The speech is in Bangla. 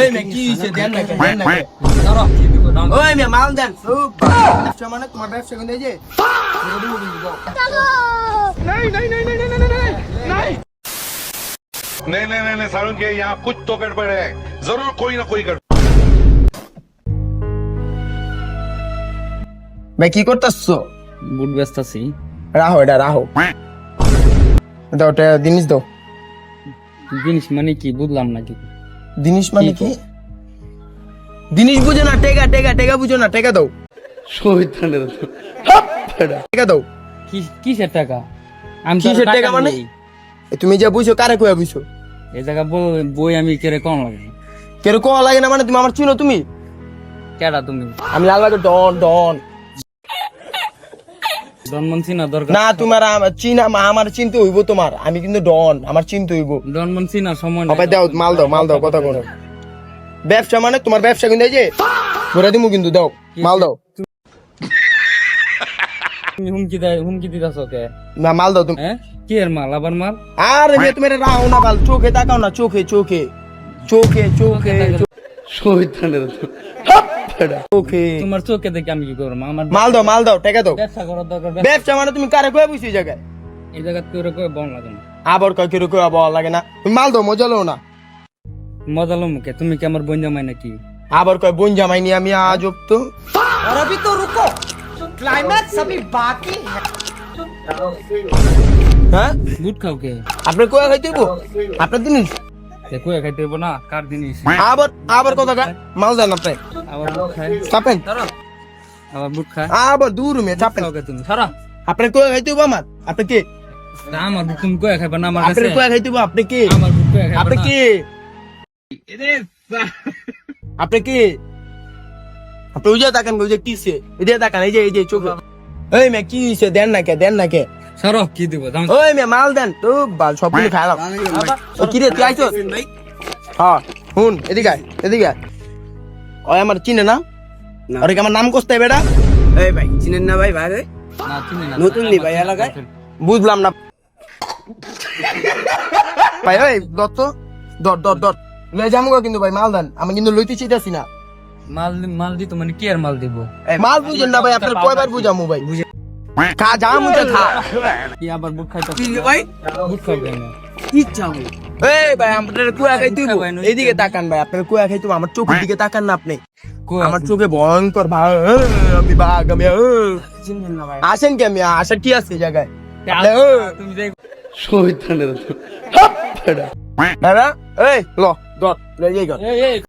এই মে কি হইছে দেন না দেন না ধরো কি দিব দাও ওই মে মাল দেন ব্যবসা মানে তোমার ব্যবসা কোন এই যে नहीं नहीं नहीं नहीं सारुण के यहाँ कुछ तो गड़बड़ है जरूर कोई ना कोई गड़बड़। ভাই কি করতেছো? বুট ব্যস্তাছি রাহো এটা রাহো দাও এটা জিনিস দাও। জিনিস মানে কি বুঝলাম না কি জিনিস মানে কি? জিনিস বুঝো না, টেকা টেকা টেকা বুঝো না, টেকা দাও। টেকা দাও। কিসের টাকা? আমি তো কিসের টাকা মানে? তুমি যা বুঝো কারে কইয়া বুঝো? এই জায়গা বই আমি কেড়ে কম লাগে কেন কোয়া লাগে না মানে তুমি আমার চিনো? তুমি কেডা তুমি? আমি লালবাগের ডন ডন ডনমনসি না দরকার না তোমার চিনা আমার চিনতে হইব তোমার। আমি কিন্তু ডন, আমার চিনতে হইব। ডনমনসি না সময় হবে দাও, মাল দাও মাল দাও, কথা কোনো ব্যবসা মানে তোমার ব্যবসা কিন্তু এই যে ঘুরে দিমু কিন্তু দাও মাল দাও। তুমি হুমকি দিতাছ ওকে? না মাল দাও তুমি। হ্যাঁ কি এর মাল? আবার মাল? আর যে তুমি রাও না বাল, চোখে তাকাও না, চোখে চোখে চোখে চোখে চোখে তোমার চোখে দেখে আমি কি করবো? আমার মাল দাও মাল দাও, টাকা দাও। ব্যবসা করার দরকার। ব্যবসা মানে তুমি কারে কয়ে বুঝছি এই জায়গায়? এই জায়গা তোর কই বল লাগে না। আবার কয় কিরো কয়ে বল লাগে না। তুমি মাল দাও, মজা লো না। মজালো মুখে তুমি কি আমার বোন জামাই নাকি? আবার কয় বোন জামাই নি আমি আজব তো। और अभी तो रुको, क्लाइमैक्स अभी बाकी है। হ্যাঁ বুট খাও কে? আপনি কয়ে খাইতে হইব আপনার জিনিস? কই খাইতে হইব না? কার জিনিস? আবার আবার কথা কা মাল দেন আপনি আবার বুট খায়? চাপেন। আবার বুট খায়? আবার দূর মে চাপেন। খাও কে তুমি? সারা আপনি কয়ে খাইতে হইব আমার? আপনি কে? আমার বুট তুমি কই খাইবা না আমার আপনি কাছে? কয়ে খাইতে হইব? আপনি কে? আমার বুট কই খাইবা আপনি না? কে? আপনি কে? আপনি ওই যে তাকান, ওই যে কিসে এই যে তাকান, এই যে চোখে। এই মে কি হইছে দেন না কে দেন না কে? সারা কি দিব দাও? ওই মে মাল দেন তো বাল, সব কিছু খাইলাম। ও কি রে তুই আইছস? হ্যাঁ হুন এদিকে আয়, এদিকে আয়। ওই আমার চিনে না? আরে কি আমার নাম কষ্ট বেটা? এই ভাই চিনেন না ভাই? ভাই না চিনি না। নতুন নি ভাই এলাকায়। বুঝলাম না ভাই। ওই দত্ত দর দর দর লয়ে যামু গো কিন্তু ভাই, মাল দেন। আমি কিন্তু লইতে চাইতাছি না। মাল দি তো মানে কি আর মাল দিব? মাল বুঝেন না ভাই, আপনার কয়বার বুঝামু ভাই? খা যা মুখে খা। কি আবার বুট খাইতা? কি ভাই বুট খাও কেন? কি চাও? এই ভাই আপনার কুয়া খাইতে হইব। এইদিকে তাকান ভাই, আপনার কুয়া খাইতে হইব। আমার চোখের দিকে তাকান না আপনি। আমার চোখে ভয়ঙ্কর ভাই, আমি বাঘ আমি চিনেন না ভাই? আসেন কি? আমি আসা কি আছে এই জায়গায়? তুমি যাই দাদা এই ল দর লয়ে যাই গো। এই